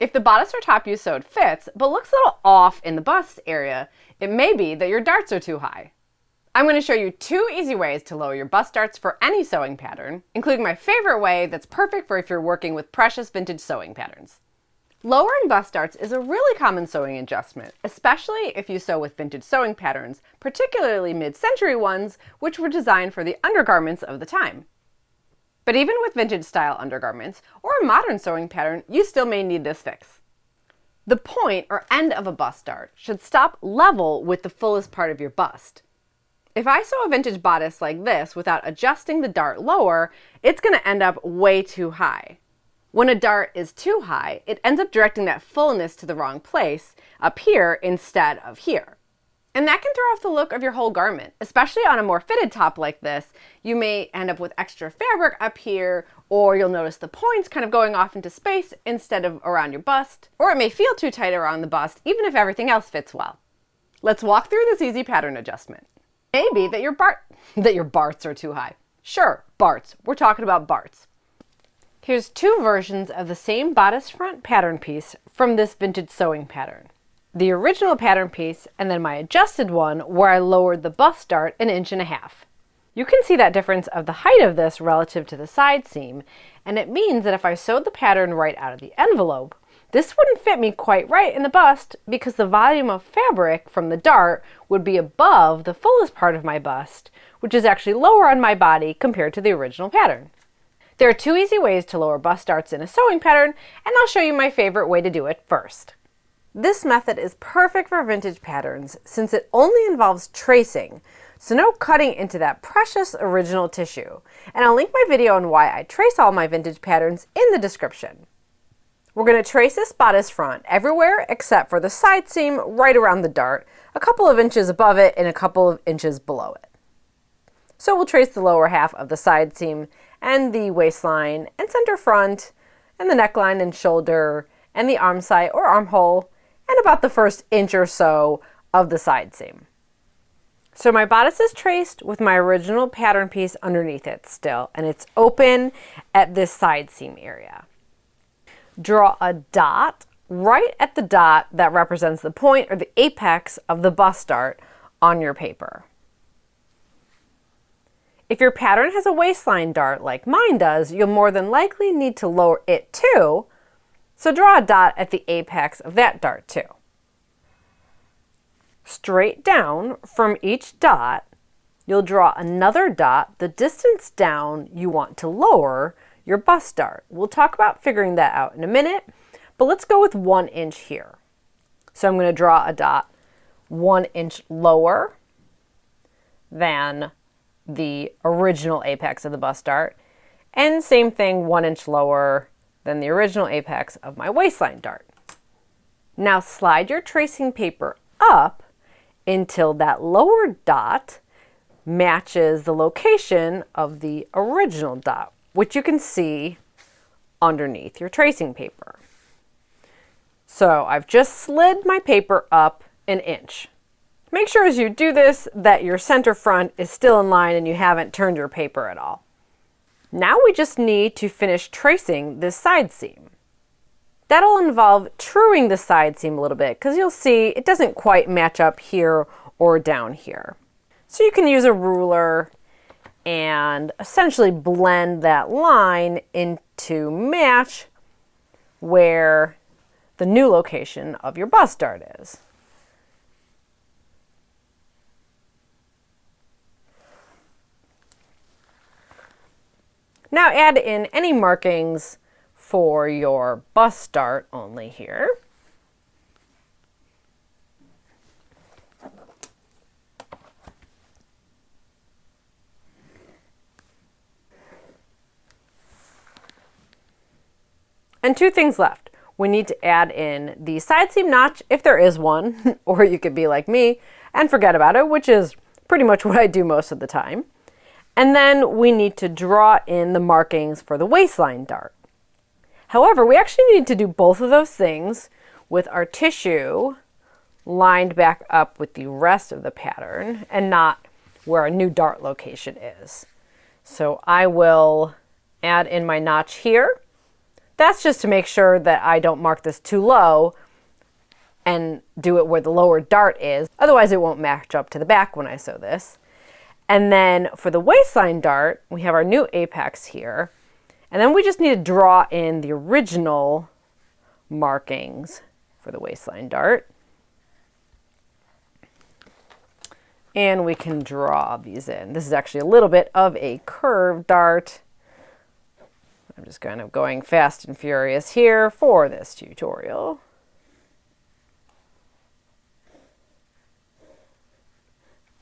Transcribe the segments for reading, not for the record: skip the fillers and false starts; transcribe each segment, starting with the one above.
If the bodice or top you sewed fits, but looks a little off in the bust area, it may be that your darts are too high. I'm going to show you 2 easy ways to lower your bust darts for any sewing pattern, including my favorite way that's perfect for if you're working with precious vintage sewing patterns. Lowering bust darts is a really common sewing adjustment, especially if you sew with vintage sewing patterns, particularly mid-century ones, which were designed for the undergarments of the time. But even with vintage-style undergarments, or a modern sewing pattern, you still may need this fix. The point or end of a bust dart should stop level with the fullest part of your bust. If I sew a vintage bodice like this without adjusting the dart lower, it's going to end up way too high. When a dart is too high, it ends up directing that fullness to the wrong place, up here instead of here. And that can throw off the look of your whole garment, especially on a more fitted top like this. You may end up with extra fabric up here, or you'll notice the points kind of going off into space instead of around your bust, or it may feel too tight around the bust even if everything else fits well. Let's walk through this easy pattern adjustment. Maybe that your barts are too high. Sure, barts. We're talking about barts. Here's 2 versions of the same bodice front pattern piece from this vintage sewing pattern. The original pattern piece, and then my adjusted one where I lowered the bust dart 1.5 inches. You can see that difference of the height of this relative to the side seam, and it means that if I sewed the pattern right out of the envelope, this wouldn't fit me quite right in the bust because the volume of fabric from the dart would be above the fullest part of my bust, which is actually lower on my body compared to the original pattern. There are 2 easy ways to lower bust darts in a sewing pattern, and I'll show you my favorite way to do it first. This method is perfect for vintage patterns since it only involves tracing, so no cutting into that precious original tissue. And I'll link my video on why I trace all my vintage patterns in the description. We're going to trace this bodice front everywhere except for the side seam right around the dart, a couple of inches above it and a couple of inches below it. So we'll trace the lower half of the side seam and the waistline and center front and the neckline and shoulder and the arm side or armhole and about the first inch or so of the side seam. So my bodice is traced with my original pattern piece underneath it still, and it's open at this side seam area. Draw a dot right at the dot that represents the point or the apex of the bust dart on your paper. If your pattern has a waistline dart like mine does, you'll more than likely need to lower it too, so draw a dot at the apex of that dart too. Straight down from each dot, you'll draw another dot the distance down you want to lower your bust dart. We'll talk about figuring that out in a minute, but let's go with 1 inch here. So I'm going to draw a dot 1 inch lower than the original apex of the bust dart, and same thing 1 inch lower than the original apex of my waistline dart. Now slide your tracing paper up until that lower dot matches the location of the original dot, which you can see underneath your tracing paper. So I've just slid my paper up 1 inch. Make sure as you do this that your center front is still in line and you haven't turned your paper at all. Now we just need to finish tracing this side seam. That'll involve truing the side seam a little bit because you'll see it doesn't quite match up here or down here. So you can use a ruler and essentially blend that line into match where the new location of your bust dart is. Now add in any markings for your bust dart only here. And 2 things left. We need to add in the side seam notch if there is one, or you could be like me and forget about it, which is pretty much what I do most of the time. And then we need to draw in the markings for the waistline dart. However, we actually need to do both of those things with our tissue lined back up with the rest of the pattern and not where our new dart location is. So I will add in my notch here, That's just to make sure that I don't mark this too low and do it where the lower dart is. Otherwise it won't match up to the back when I sew this. And then for the waistline dart, we have our new apex here. And then we just need to draw in the original markings for the waistline dart. And we can draw these in. This is actually a little bit of a curved dart. I'm just kind of going fast and furious here for this tutorial.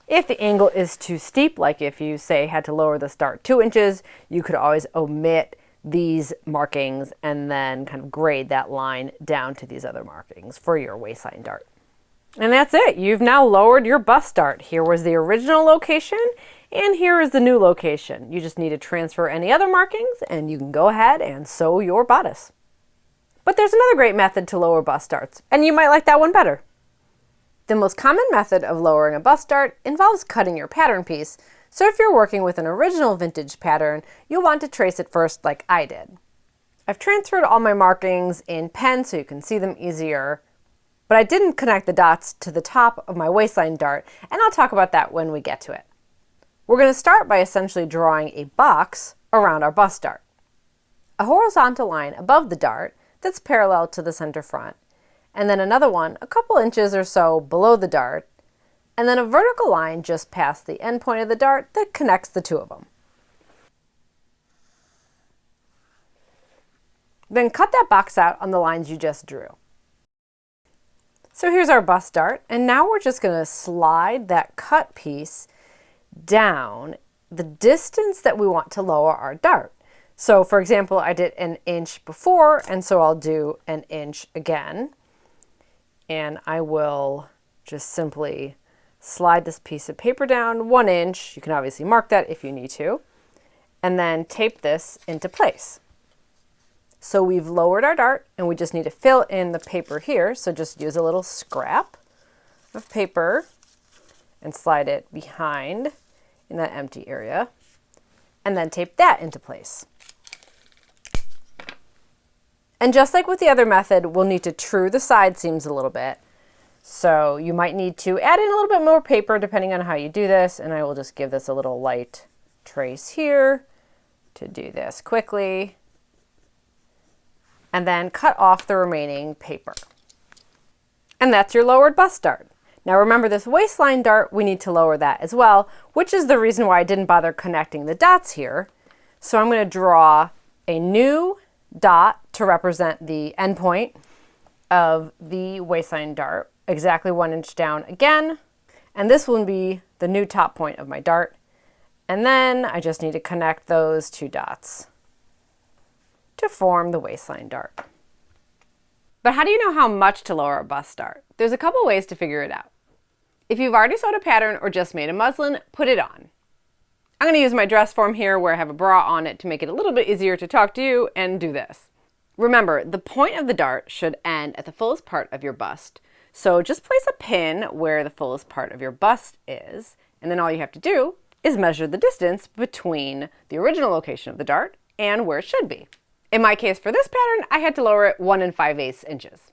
If the angle is too steep, like if you say had to lower this dart 2 inches, you could always omit these markings and then kind of grade that line down to these other markings for your waistline dart. And that's it. You've now lowered your bust dart. Here was the original location, and here is the new location. You just need to transfer any other markings, and you can go ahead and sew your bodice. But there's another great method to lower bust darts, and you might like that one better. The most common method of lowering a bust dart involves cutting your pattern piece. So if you're working with an original vintage pattern, you'll want to trace it first like I did. I've transferred all my markings in pen so you can see them easier. But I didn't connect the dots to the top of my waistline dart, and I'll talk about that when we get to it. We're going to start by essentially drawing a box around our bust dart. A horizontal line above the dart that's parallel to the center front, and then another one a couple inches or so below the dart, and then a vertical line just past the end point of the dart that connects the two of them. Then cut that box out on the lines you just drew. So here's our bust dart, and now we're just going to slide that cut piece down the distance that we want to lower our dart. So for example, I did 1 inch before, and so I'll do 1 inch again. And I will just simply slide this piece of paper down 1 inch. You can obviously mark that if you need to, and then tape this into place. So we've lowered our dart, and we just need to fill in the paper here. So just use a little scrap of paper and slide it behind in that empty area, and then tape that into place. And just like with the other method, we'll need to true the side seams a little bit. So you might need to add in a little bit more paper depending on how you do this, and I will just give this a little light trace here to do this quickly. And then cut off the remaining paper. And that's your lowered bust dart. Now remember, this waistline dart, we need to lower that as well, which is the reason why I didn't bother connecting the dots here. So I'm going to draw a new dot to represent the end point of the waistline dart, exactly 1 inch down again. And this will be the new top point of my dart. And then I just need to connect those 2 dots to form the waistline dart. But how do you know how much to lower a bust dart? There's a couple ways to figure it out. If you've already sewed a pattern or just made a muslin, put it on. I'm going to use my dress form here where I have a bra on it to make it a little bit easier to talk to you and do this. Remember, the point of the dart should end at the fullest part of your bust. So just place a pin where the fullest part of your bust is, and then all you have to do is measure the distance between the original location of the dart and where it should be. In my case for this pattern, I had to lower it 1 5/8 inches.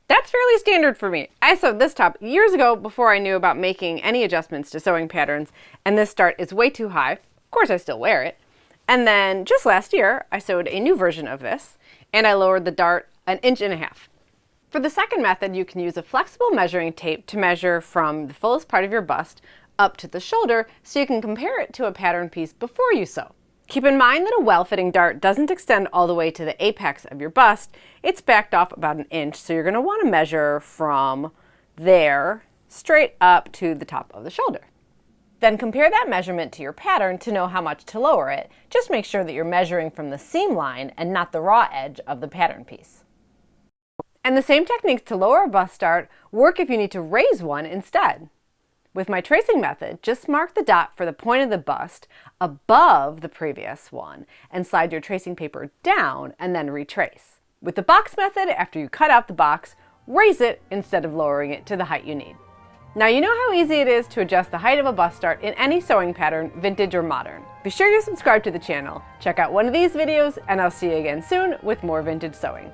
That's fairly standard for me. I sewed this top years ago before I knew about making any adjustments to sewing patterns, and this dart is way too high. Of course I still wear it. And then just last year, I sewed a new version of this, and I lowered the dart 1.5 inches. For the second method, you can use a flexible measuring tape to measure from the fullest part of your bust up to the shoulder so you can compare it to a pattern piece before you sew. Keep in mind that a well-fitting dart doesn't extend all the way to the apex of your bust. It's backed off about 1 inch, so you're going to want to measure from there straight up to the top of the shoulder. Then compare that measurement to your pattern to know how much to lower it. Just make sure that you're measuring from the seam line and not the raw edge of the pattern piece. And the same techniques to lower a bust dart work if you need to raise one instead. With my tracing method, just mark the dot for the point of the bust above the previous one and slide your tracing paper down and then retrace. With the box method, after you cut out the box, raise it instead of lowering it to the height you need. Now you know how easy it is to adjust the height of a bust dart in any sewing pattern, vintage or modern. Be sure you subscribe to the channel, check out one of these videos, and I'll see you again soon with more vintage sewing.